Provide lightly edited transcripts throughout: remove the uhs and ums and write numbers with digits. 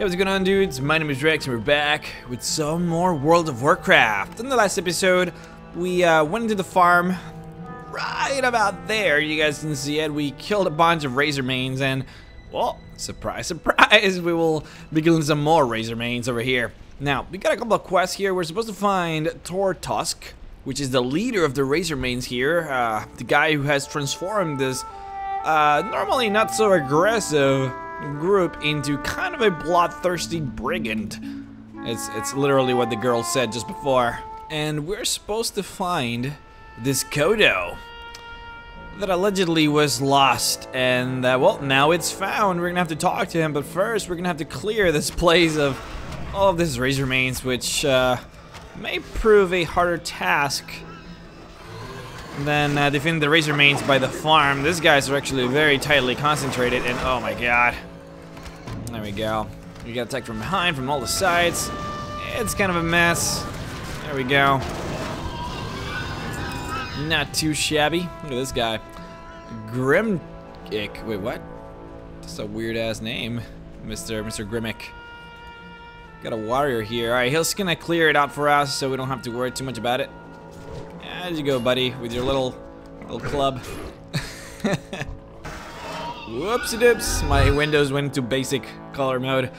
Hey, what's going on, dudes? My name is MrRhexx, and we're back with some more World of Warcraft. In the last episode, we went into the farm right about there. You guys can see it. We killed a bunch of Razormanes, and, well, surprise, surprise, we will be killing some more Razormanes over here. Now, we got a couple of quests here. We're supposed to find Toros, which is the leader of the Razormanes here, the guy who has transformed this normally not so aggressive group into kind of a bloodthirsty brigand. It's literally what the girl said just before. And we're supposed to find this Kodo that allegedly was lost, and well, now it's found. We're gonna have to talk to him, but first we're gonna have to clear this place of all of these Razormanes, which may prove a harder task than defending the Razormanes by the farm. These guys are actually very tightly concentrated, and oh my god. There we go. We got attacked from behind, from all the sides. It's kind of a mess. There we go. Not too shabby. Look at this guy. Grimmick. Wait, what? That's a weird ass name. Mr. Grimmick. Got a warrior here. Alright, he's gonna clear it out for us so we don't have to worry too much about it. There you go, buddy, with your little club. Whoopsie doops. My windows went to basic color mode.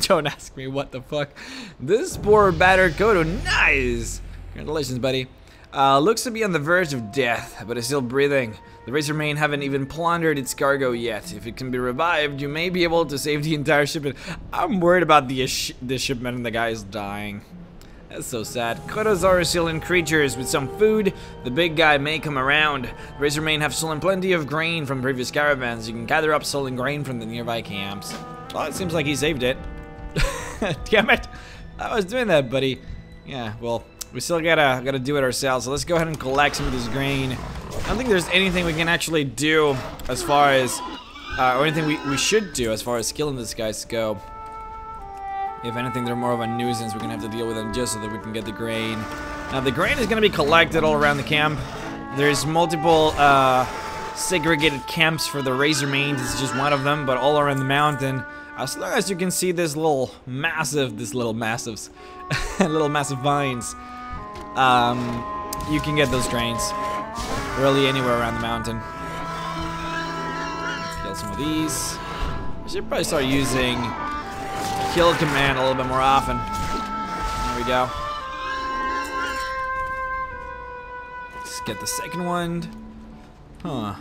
Don't ask me what the fuck. This poor battered Kodo. Nice! Congratulations, buddy. Looks to be on the verge of death, but is still breathing. The Razormane haven't even plundered its cargo yet. If it can be revived, you may be able to save the entire shipment. I'm worried about the shipment and the guy is dying. That's so sad. Kodos are resilient creatures with some food. The big guy may come around. Razormane have stolen plenty of grain from previous caravans. You can gather up stolen grain from the nearby camps. Well, it seems like he saved it. Damn it! I was doing that, buddy. Yeah, well, we still gotta do it ourselves. So let's go ahead and collect some of this grain. I don't think there's anything we can actually do as far as, or anything we should do as far as killing these guys go. If anything, they're more of a nuisance. We're gonna have to deal with them just so that we can get the grain. Now, the grain is gonna be collected all around the camp. There's multiple segregated camps for the Razormanes. It's just one of them, but all around the mountain. As long as you can see this little massive, little massive vines, you can get those grains really anywhere around the mountain. Let's kill some of these. I should probably start using kill command a little bit more often. There we go. Let's get the second one. Huh.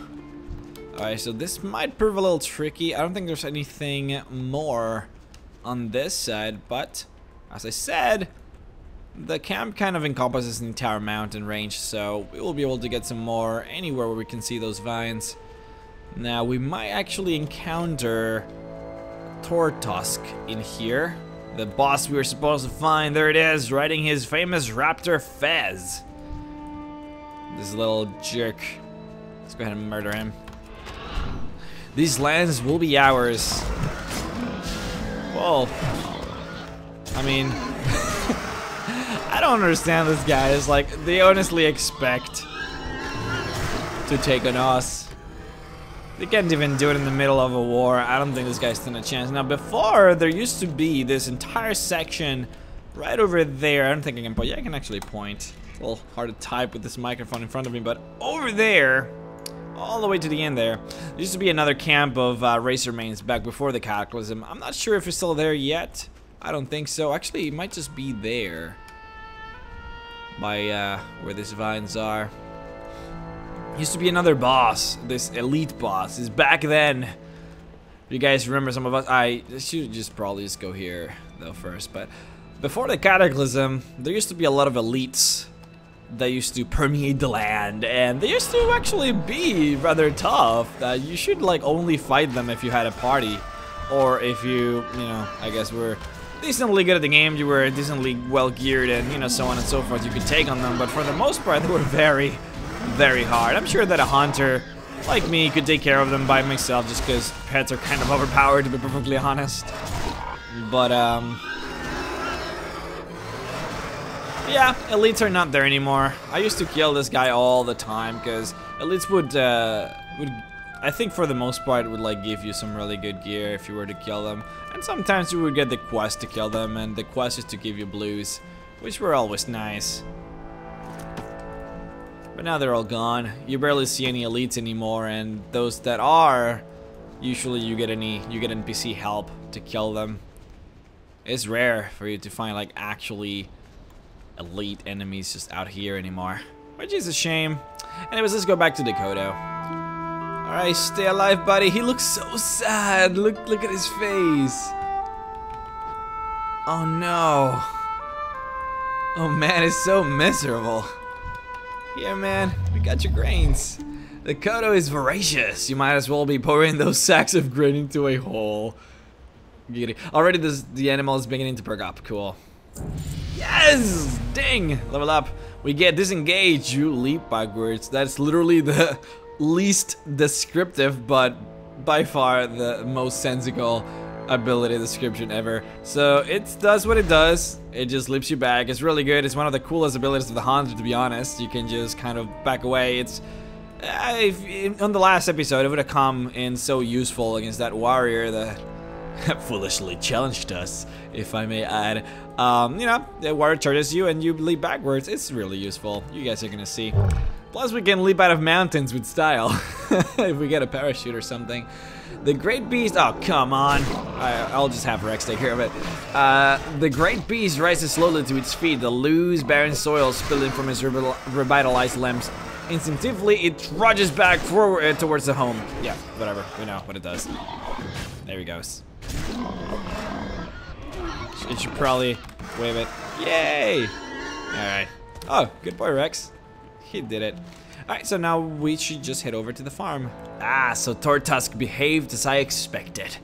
Alright, so this might prove a little tricky. I don't think there's anything more on this side, but as I said, the camp kind of encompasses the entire mountain range, so we will be able to get some more anywhere where we can see those vines. Now, we might actually encounter Toros in here. The boss we were supposed to find. There it is, riding his famous raptor Fez. This little jerk. Let's go ahead and murder him. These lands will be ours. Whoa. I mean, I don't understand this guy. It's like they honestly expect to take on us. They can't even do it in the middle of a war. I don't think this guy stands a chance. Now, before, there used to be this entire section right over there. I don't think I can point. Yeah, I can actually point. It's a little hard to type with this microphone in front of me, but over there, all the way to the end there used to be another camp of Razormanes back before the Cataclysm. I'm not sure if it's still there yet. I don't think so. Actually, it might just be there by where these vines are. Used to be another boss, this elite boss. Is back then. If you guys remember some of us, I should probably go here though first. But before the Cataclysm, there used to be a lot of elites that used to permeate the land, and they used to actually be rather tough. You should like only fight them if you had a party, or if you know, I guess were decently good at the game, you were decently well geared, and you know, so on and so forth. You could take on them, but for the most part, they were very hard. I'm sure that a hunter like me could take care of them by myself, just because pets are kind of overpowered, to be perfectly honest. But yeah, elites are not there anymore. I used to kill this guy all the time because elites would I think for the most part it would like give you some really good gear if you were to kill them. And sometimes you would get the quest to kill them, and the quest is to give you blues, which were always nice. But now they're all gone. You barely see any elites anymore, and those that are, usually you get NPC help to kill them. It's rare for you to find like actually elite enemies just out here anymore, which is a shame. Anyways, let's go back to Dakota. Alright, stay alive, buddy. He looks so sad. Look at his face. Oh no. Oh man, it's so miserable. Here, man, we got your grains. The Kodo is voracious. You might as well be pouring those sacks of grain into a hole. Already the animal is beginning to perk up. Cool. Yes! Ding! Level up. We get disengage. You leap backwards. That's literally the least descriptive, but by far the most sensical ability description ever. So it does what it does. It just leaps you back. It's really good. It's one of the coolest abilities of the Hunter, to be honest. You can just kind of back away. It's on the last episode, it would have come in so useful against that warrior that foolishly challenged us, if I may add. You know, the warrior charges you and you leap backwards. It's really useful. You guys are gonna see. Plus, we can leap out of mountains with style if we get a parachute or something. The Great Beast. Oh, come on. I'll just have Rex take care of it. The Great Beast rises slowly to its feet. The loose, barren soil spilling from its revitalized limbs. Instinctively, it trudges back forward towards the home. Yeah, whatever. We know what it does. There he goes. It should probably wave it. Yay! Alright. Oh, good boy, Rex. He did it. Alright, so now we should just head over to the farm. Ah, so Tortusk behaved as I expected.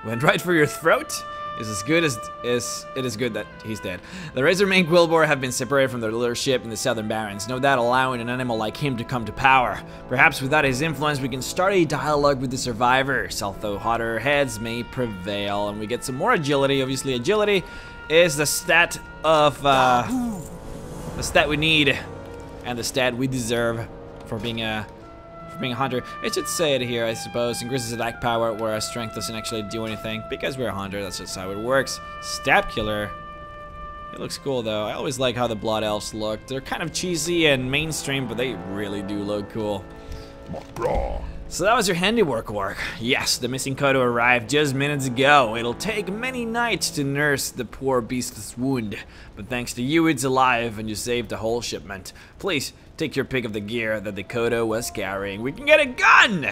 Went right for your throat? It's as good as it is good that he's dead. The Razormane Quillboar have been separated from their leadership in the Southern Barrens, no doubt allowing an animal like him to come to power. Perhaps without his influence we can start a dialogue with the survivors, although hotter heads may prevail, and we get some more agility. Obviously agility is the stat of the stat we need and the stat we deserve for being a hunter. It should say it here, I suppose. Increases attack power, whereas strength doesn't actually do anything. Because we're a hunter, that's just how it works. Stab killer. It looks cool though. I always like how the blood elves look. They're kind of cheesy and mainstream, but they really do look cool. So that was your handiwork work. Yes, the missing Kodo arrived just minutes ago. It'll take many nights to nurse the poor beast's wound, but thanks to you it's alive and you saved the whole shipment. Please, take your pick of the gear that the Kodo was carrying. We can get a gun!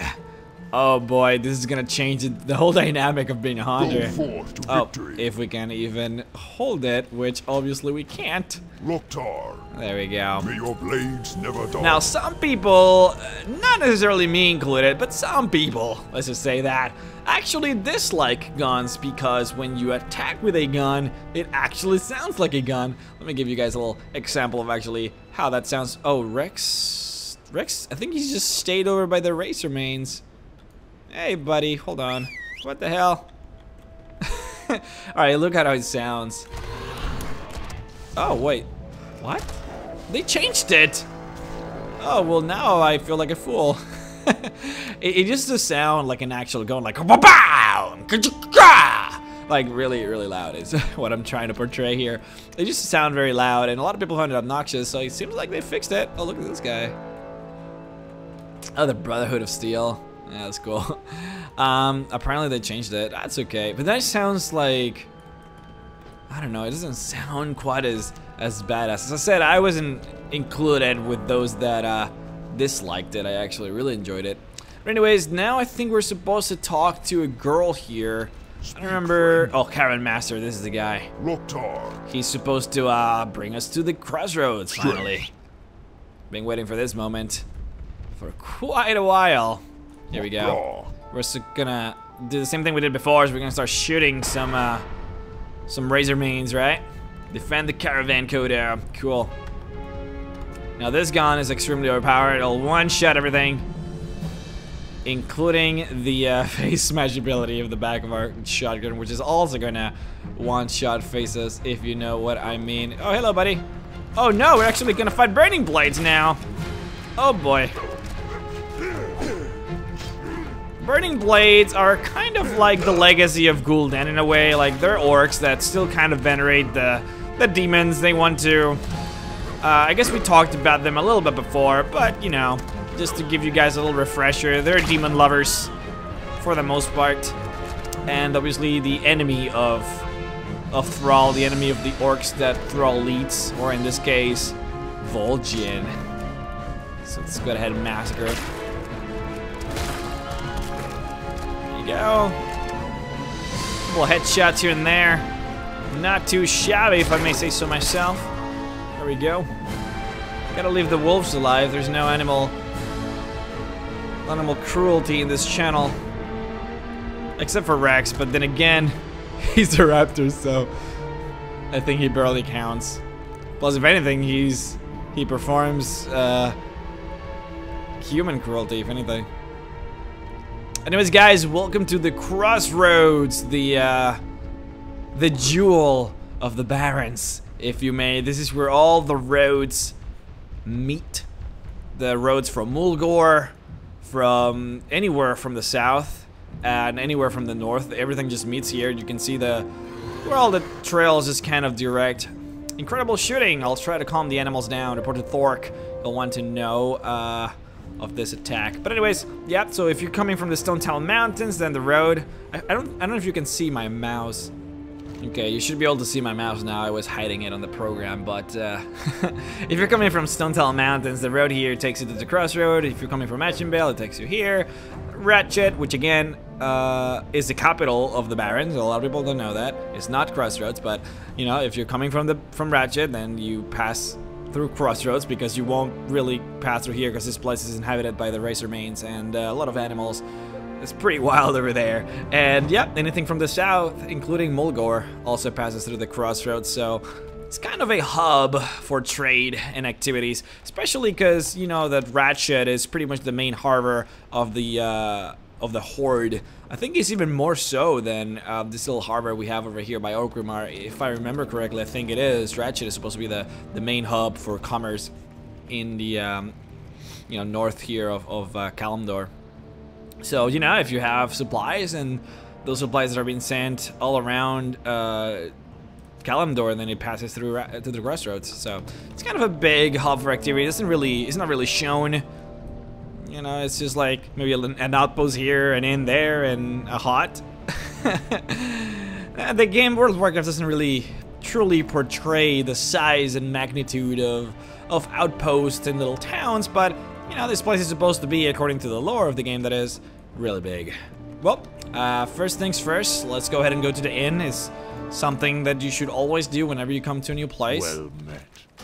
Oh boy, this is gonna change the whole dynamic of being a hunter. Oh, if we can even hold it, which obviously we can't. There we go. May your blades never die. Now some people, not necessarily me included, but some people, let's just say that, actually dislike guns because when you attack with a gun, it actually sounds like a gun. Let me give you guys a little example of actually how that sounds. Oh, Rex, I think he's just stayed over by the Razormanes. Hey, buddy, hold on. What the hell? Alright, look at how it sounds. Oh, wait. What? They changed it! Oh, well, now I feel like a fool. It used to sound like an actual gun, like like really, really loud is what I'm trying to portray here. They used to sound very loud, and a lot of people found it obnoxious, so it seems like they fixed it. Oh, look at this guy. Oh, the Brotherhood of Steel. Yeah, that's cool. Apparently they changed it. That's okay. But that sounds like, I don't know, it doesn't sound quite as badass. As I said, I wasn't included with those that disliked it. I actually really enjoyed it. But anyways, now I think we're supposed to talk to a girl here. I don't remember. Oh, Karen Master, this is the guy. He's supposed to bring us to the Crossroads, finally. Been waiting for this moment for quite a while. Here we go. We're gonna do the same thing we did before, so we're gonna start shooting some Razormanes, right? Defend the caravan Kodo. Cool. Now this gun is extremely overpowered. It'll one-shot everything, including the face smash ability of the back of our shotgun, which is also gonna one-shot faces, if you know what I mean. Oh, hello, buddy. Oh no, we're actually gonna fight burning blades now. Oh boy. Burning Blades are kind of like the legacy of Gul'dan in a way. Like, they're orcs that still kind of venerate the demons. They want to... I guess we talked about them a little bit before, but, you know, just to give you guys a little refresher, they're demon lovers for the most part. And obviously the enemy of Thrall, the enemy of the orcs that Thrall leads, or in this case, Vol'jin. So let's go ahead and massacre it. There you go. Couple headshots here and there. Not too shabby, if I may say so myself. There we go. Gotta leave the wolves alive. There's no animal cruelty in this channel. Except for Rhexx, but then again, he's a raptor, so I think he barely counts. Plus, if anything, he performs human cruelty, if anything. Anyways, guys, welcome to the Crossroads, the jewel of the Barrens, if you may. This is where all the roads meet. The roads from Mulgore, from anywhere from the south, and anywhere from the north. Everything just meets here. You can see where all the trails just kind of direct. Incredible shooting. I'll try to calm the animals down. Report to Thork. He'll want to know of this attack. But anyways, yeah, so if you're coming from the Stone Town Mountains, then the road... I don't know if you can see my mouse. Okay, you should be able to see my mouse now. I was hiding it on the program, but if you're coming from Stone Town Mountains, the road here takes you to the Crossroad. If you're coming from Ashenvale, it takes you here. Ratchet, which again is the capital of the Barrens. A lot of people don't know that. It's not Crossroads, but you know, if you're coming from Ratchet, then you pass through Crossroads, because you won't really pass through here because this place is inhabited by the Razormanes and a lot of animals. It's pretty wild over there. And yeah, anything from the south, including Mulgore, also passes through the Crossroads, so it's kind of a hub for trade and activities, especially because, you know, that Ratchet is pretty much the main harbor of the Horde. I think it's even more so than this little harbor we have over here by Orgrimmar. If I remember correctly, I think it is. Ratchet is supposed to be the main hub for commerce in the you know, north here of Kalimdor. So, you know, if you have supplies, and those supplies that are being sent all around Kalimdor, and then it passes through to the Crossroads. So it's kind of a big hub for activity. It's not really shown. You know, it's just like maybe an outpost here and in there and a hut. The game World of Warcraft doesn't really truly portray the size and magnitude of outposts and little towns, but you know, this place is supposed to be, according to the lore of the game, that is really big. Well, first things first, let's go ahead and go to the inn. It's something that you should always do whenever you come to a new place. Well met.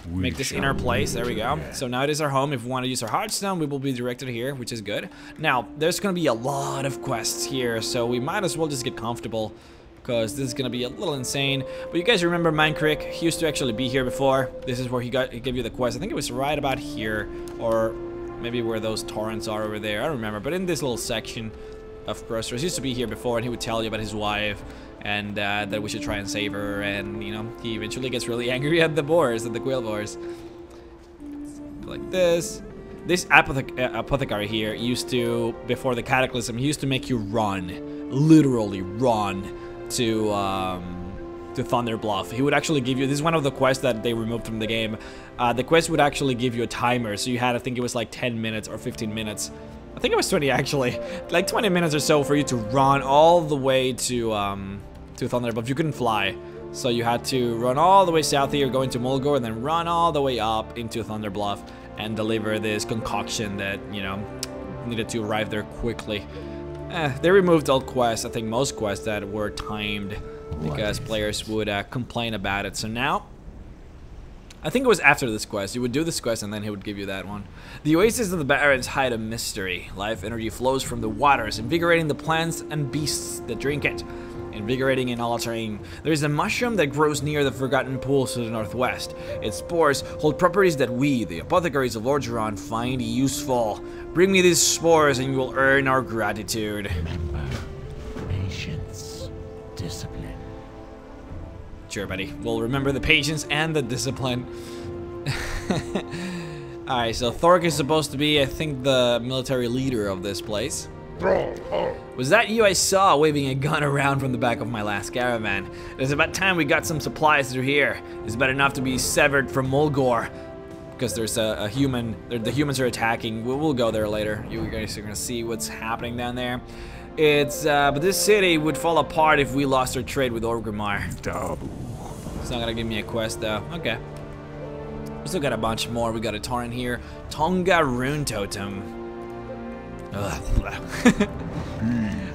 Make this in our place. There we go. So now it is our home. If we want to use our Hearthstone, we will be directed here, which is good. Now, there's going to be a lot of quests here, so we might as well just get comfortable, because this is going to be a little insane. But you guys remember MrRhexx? He used to actually be here before. This is where he gave you the quest. I think it was right about here, or maybe where those torrents are over there. I don't remember. But in this little section of Crossroads, he used to be here before, and he would tell you about his wife, and that we should try and save her. And, you know, he eventually gets really angry at the boars, at the quail boars. Like this. This apothecary here used to, before the Cataclysm, he used to make you run. Literally run to Thunder Bluff. He would actually give you, this is one of the quests that they removed from the game. The quest would actually give you a timer, so you had, I think it was like 10 minutes or 15 minutes. I think it was 20 actually. Like 20 minutes or so for you to run all the way to Thunder Bluff. You couldn't fly, so you had to run all the way south here, go into Mulgore, and then run all the way up into Thunder Bluff and deliver this concoction that, you know, needed to arrive there quickly. They removed all quests, I think most quests that were timed, because players would complain about it. So now, I think it was after this quest. You would do this quest and then he would give you that one. The oasis of the Barrens hide a mystery. Life energy flows from the waters, invigorating the plants and beasts that drink it. Invigorating and altering. There is a mushroom that grows near the Forgotten Pools to the northwest. Its spores hold properties that we, the apothecaries of Lordaeron, find useful. Bring me these spores and you will earn our gratitude. Remember, patience, discipline. Sure, buddy. We'll remember the patience and the discipline. Alright, so Thork is supposed to be, I think, the military leader of this place. Was that you I saw waving a gun around from the back of my last caravan? It is about time we got some supplies through here. It's bad enough to be severed from Mulgore, because there's a human, the humans are attacking. We'll go there later. You guys are gonna see what's happening down there. But this city would fall apart if we lost our trade with Orgrimmar. It's not gonna give me a quest though. Okay. We still got a bunch more. We got a torrent here. Tonga Rune Totem.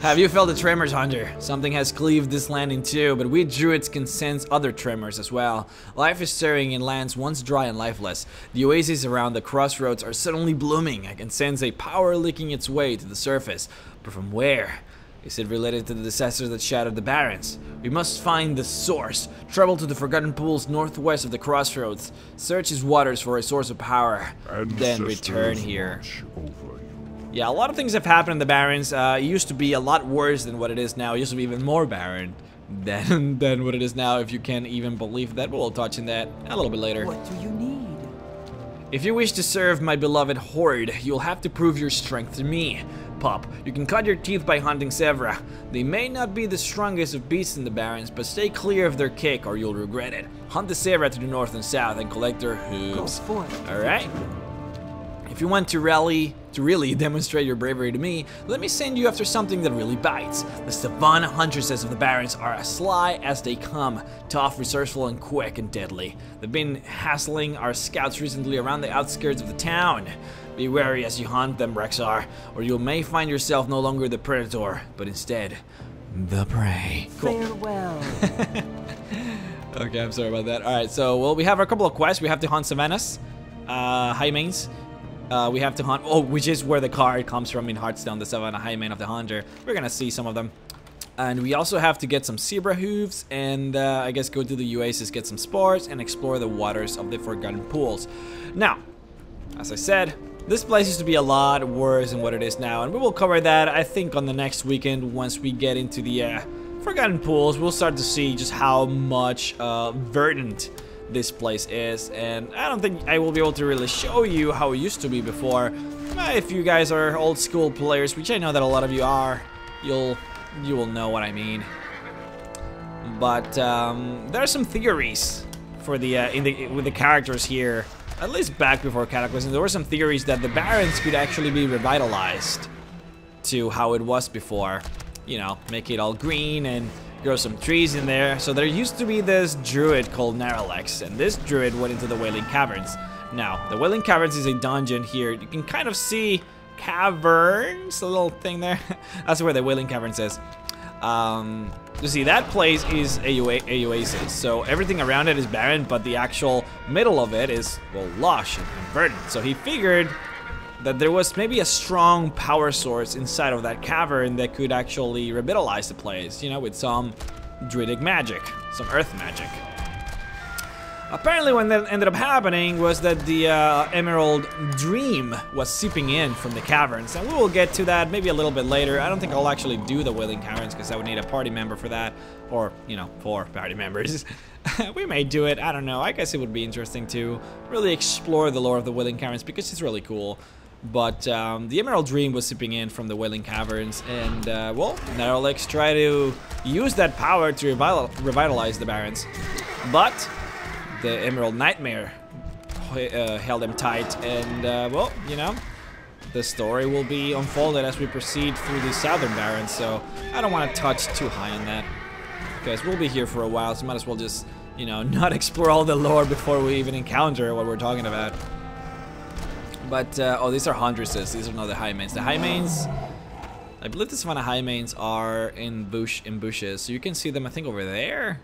Have you felt the tremors, Hunter? Something has cleaved this land in two, but we druids can sense other tremors as well. Life is stirring in lands once dry and lifeless. The oases around the Crossroads are suddenly blooming. I can sense a power leaking its way to the surface. But from where? Is it related to the disasters that shattered the Barrens? We must find the source. Travel to the Forgotten Pools northwest of the Crossroads. Search its waters for a source of power. Then return here. Yeah, a lot of things have happened in the Barrens. It used to be a lot worse than what it is now. It used to be even more barren than what it is now, if you can even believe that. We'll touch on that a little bit later. What do you need? If you wish to serve my beloved horde, you'll have to prove your strength to me. Pup, you can cut your teeth by hunting Sevra. They may not be the strongest of beasts in the Barrens, but stay clear of their kick or you'll regret it. Hunt the Sevra to the north and south and collect their hooves. Alright? If you want to really demonstrate your bravery to me, let me send you after something that really bites. The savannah huntresses of the Barrens are as sly as they come, tough, resourceful, and quick and deadly. They've been hassling our scouts recently around the outskirts of the town. Be wary as you hunt them, Rhexar, or you may find yourself no longer the predator, but instead, the prey. Cool. Farewell. Okay, I'm sorry about that. Alright, so, well, we have a couple of quests. We have to hunt savannas, Highmanes. We have to hunt, which is where the card comes from in Hearthstone, the Savannah Highmane of the Hunter. We're gonna see some of them. And we also have to get some zebra hooves and I guess go to the oasis, get some spores, and explore the waters of the Forgotten Pools. Now, as I said, this place used to be a lot worse than what it is now, and we will cover that, I think, on the next weekend once we get into the Forgotten Pools. We'll start to see just how much verdant this place is, and I don't think I will be able to really show you how it used to be before. If you guys are old school players, which I know that a lot of you are, you will know what I mean. But there are some theories for the with the characters here. At least back before Cataclysm, there were some theories that the Barrens could actually be revitalized to how it was before. You know, make it all green and grow some trees in there. So there used to be this druid called MrRhexx, and this druid went into the Wailing Caverns. Now, the Wailing Caverns is a dungeon here. You can kind of see caverns, a little thing there. That's where the Wailing Caverns is. You see, that place is a oasis, so everything around it is barren, but the actual middle of it is, well, lush and verdant. So he figured that there was maybe a strong power source inside of that cavern that could actually revitalize the place, you know, with some druidic magic, some earth magic. Apparently what that ended up happening was that the Emerald Dream was seeping in from the caverns, and we will get to that maybe a little bit later. I don't think I'll actually do the Wailing Caverns because I would need a party member for that, or, you know, 4 party members. We may do it, I don't know. I guess it would be interesting to really explore the lore of the Wailing Caverns because it's really cool. But the Emerald Dream was seeping in from the Wailing Caverns, and well, MrRhexx tried to use that power to revitalize the Barrens. But the Emerald Nightmare held him tight, and well, you know, the story will be unfolded as we proceed through the Southern Barrens, so I don't want to touch too high on that, because we'll be here for a while, so might as well just, you know, not explore all the lore before we even encounter what we're talking about. But, oh, these are huntresses, these are not the Highmanes. The Highmanes, I believe the Savannah Highmanes are in bushes, so you can see them, I think, over there.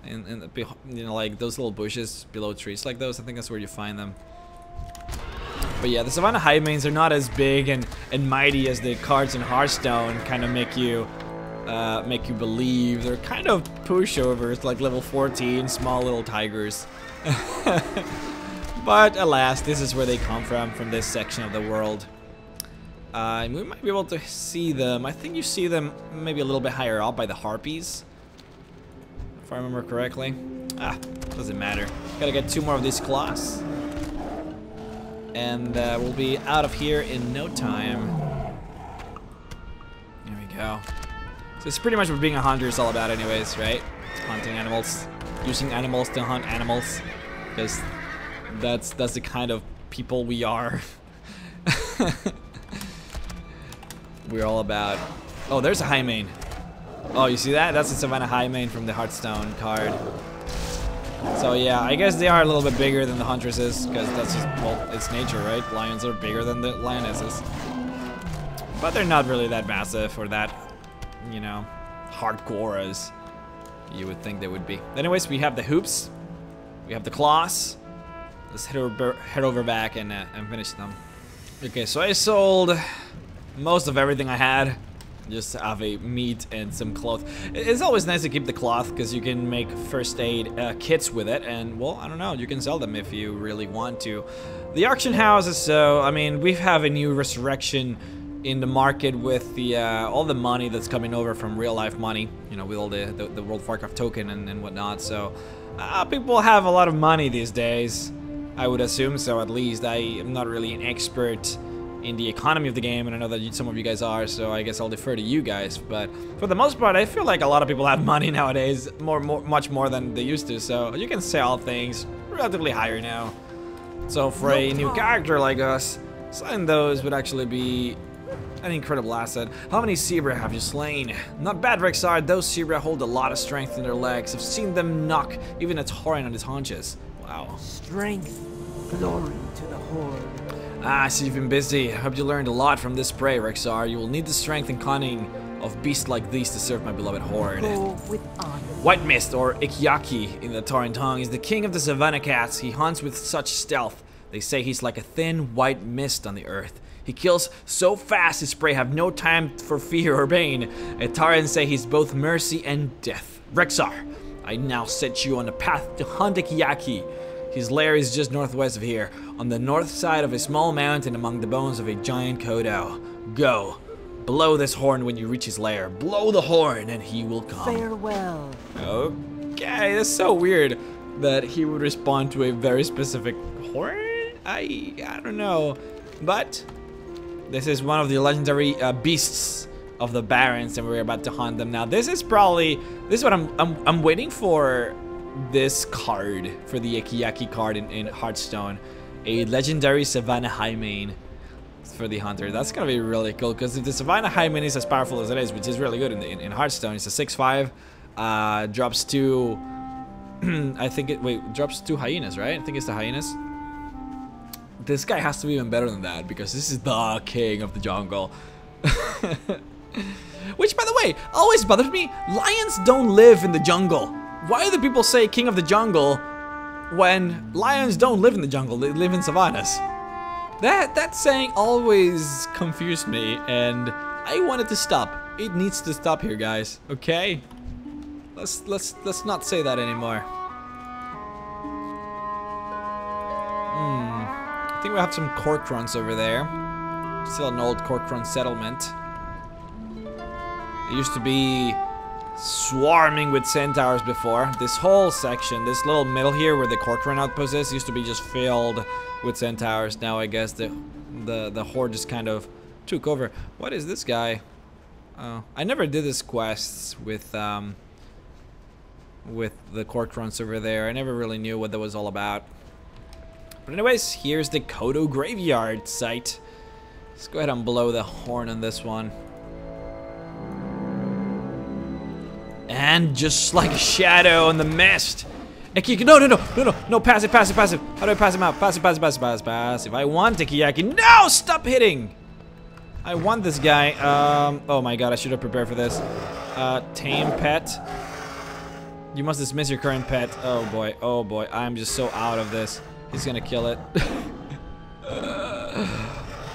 And you know, like those little bushes below trees like those, I think that's where you find them. But yeah, the Savannah Highmanes are not as big and mighty as the cards in Hearthstone kind of make you believe. They're kind of pushovers, like level 14, small little tigers. But alas, this is where they come from this section of the world. We might be able to see them. I think you see them maybe a little bit higher up by the Harpies, if I remember correctly. Doesn't matter. Gotta get 2 more of these claws, and we'll be out of here in no time. go. So it's pretty much what being a hunter is all about anyways, right? Hunting animals. Using animals to hunt animals. Because that's the kind of people we are. We're all about... Oh, there's a Highmane. Oh, you see that? That's the Savannah Highmane from the Hearthstone card. So yeah, I guess they are a little bit bigger than the Huntresses, because that's just, well, it's nature, right? Lions are bigger than the Lionesses. But they're not really that massive or that, you know, hardcore as you would think they would be. Anyways, we have the hoops. We have the claws. Let's head over back and finish them. Okay, so I sold most of everything I had. Just have a meat and some cloth. It's always nice to keep the cloth because you can make first aid kits with it, and well, I don't know, you can sell them if you really want to. The auction houses, so I mean, we have a new resurrection in the market with the all the money that's coming over from real life money, you know, with all the World of Warcraft token and whatnot. So people have a lot of money these days, I would assume. So at least I am not really an expert in the economy of the game, and I know that some of you guys are, so I guess I'll defer to you guys. But for the most part, I feel like a lot of people have money nowadays, much more than they used to, so you can sell things relatively higher now. So for a new character like us, selling those would actually be an incredible asset. How many zebra have you slain? Not bad, Rexar. Those zebra hold a lot of strength in their legs. I've seen them knock even a Tauren on his haunches. Wow. Strength, glory to the horde. Ah, so you've been busy. I hope you learned a lot from this prey, Rexar. You will need the strength and cunning of beasts like these to serve my beloved horde. Go with honor. White Mist, or Ikyaki in the Tauren tongue, is the king of the savannah cats. He hunts with such stealth. They say he's like a thin white mist on the earth. He kills so fast his prey have no time for fear or pain. Tauren say he's both mercy and death. Rexar, I now set you on a path to hunt Ikyaki. His lair is just northwest of here, on the north side of a small mountain among the bones of a giant kodo. Go. Blow this horn when you reach his lair. Blow the horn and he will come. Farewell. Okay, that's so weird that he would respond to a very specific horn? I don't know. But this is one of the legendary beasts of the Barrens, and we're about to hunt them now. This is what I'm waiting for. This card for the Ikyaki card in Hearthstone, a legendary Savannah Highmane for the hunter. That's gonna be really cool, because if the Savannah Highmane is as powerful as it is, which is really good in Hearthstone, it's a 6/5, drops 2. I think it drops 2 hyenas, right? I think it's the hyenas. This guy has to be even better than that, because this is the king of the jungle. Which, by the way, always bothers me. Lions don't live in the jungle. Why do people say king of the jungle when lions don't live in the jungle? They live in savannas. That saying always confused me, and I want it to stop. It needs to stop here, guys. Okay? Let's not say that anymore. I think we have some Corkrons over there. Still an old Corkron settlement. It used to be swarming with centaurs before. This whole section, this little middle here where the Corcoran outpost is, used to be just filled with centaurs. Now I guess the horde just kind of took over. What is this guy? Oh, I never did this quests with the Corcorans over there. I never really knew what that was all about. But anyways, here's the Kodo graveyard site. Let's go ahead and blow the horn on this one. And just like a shadow in the mist. No, passive. How do I pass him out? Passive. I want Ikyaki. No, stop hitting. I want this guy. Oh my god, I should have prepared for this. Tame pet. You must dismiss your current pet. Oh boy, I'm just so out of this. He's gonna kill it.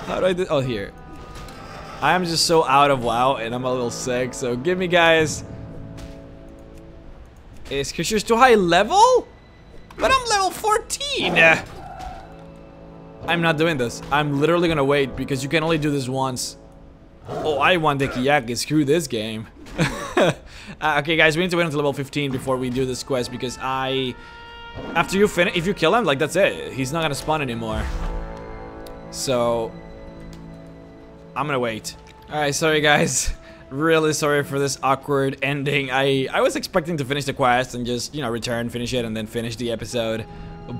How do I do? Oh, here. I'm just so out of WoW, and I'm a little sick, so give me, guys. Is Kishu's too high level? But I'm level 14! I'm not doing this. I'm literally gonna wait, because you can only do this once. Oh, I want Ikyaki. Screw this game. Okay, guys, we need to wait until level 15 before we do this quest, because after you finish, if you kill him, like, that's it. He's not gonna spawn anymore. So I'm gonna wait. Alright, sorry guys. Really sorry for this awkward ending. I was expecting to finish the quest and just, you know, return, finish it, and then finish the episode.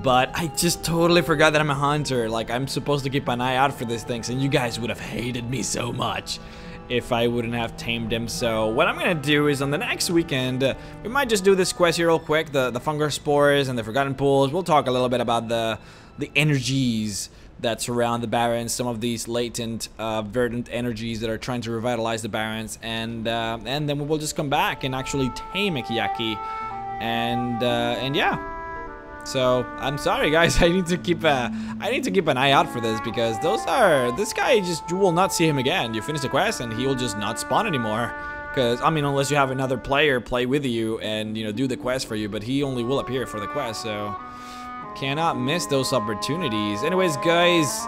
But I just totally forgot that I'm a hunter. Like, I'm supposed to keep an eye out for these things, and you guys would have hated me so much if I wouldn't have tamed him. So what I'm gonna do is on the next weekend, we might just do this quest here real quick, the fungus spores and the forgotten pools. We'll talk a little bit about the energies that surround the Barrens, some of these latent, verdant energies that are trying to revitalize the Barrens, and then we will just come back and actually tame a Kiyaki, and yeah. So I'm sorry, guys. I need to keep an eye out for this, because this guy, you will not see him again. You finish the quest and he will just not spawn anymore. Because I mean, unless you have another player play with you and, you know, do the quest for you, but he only will appear for the quest. So cannot miss those opportunities. Anyways, guys,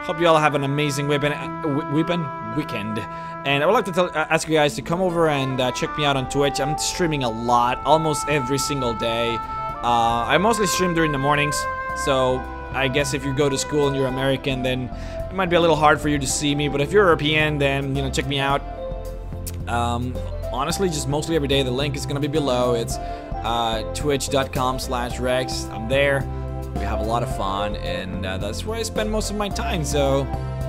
hope you all have an amazing weekend. And I would like to ask you guys to come over and check me out on Twitch. I'm streaming a lot, almost every single day. I mostly stream during the mornings, so I guess if you go to school and you're American, then it might be a little hard for you to see me. But if you're European, then, you know, check me out. Honestly, just mostly every day. The link is gonna be below. It's twitch.com/MrRhexx. I'm there. We have a lot of fun, and that's where I spend most of my time. So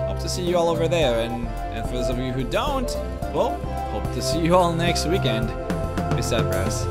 hope to see you all over there. And for those of you who don't, well, hope to see you all next weekend. Peace out, bros.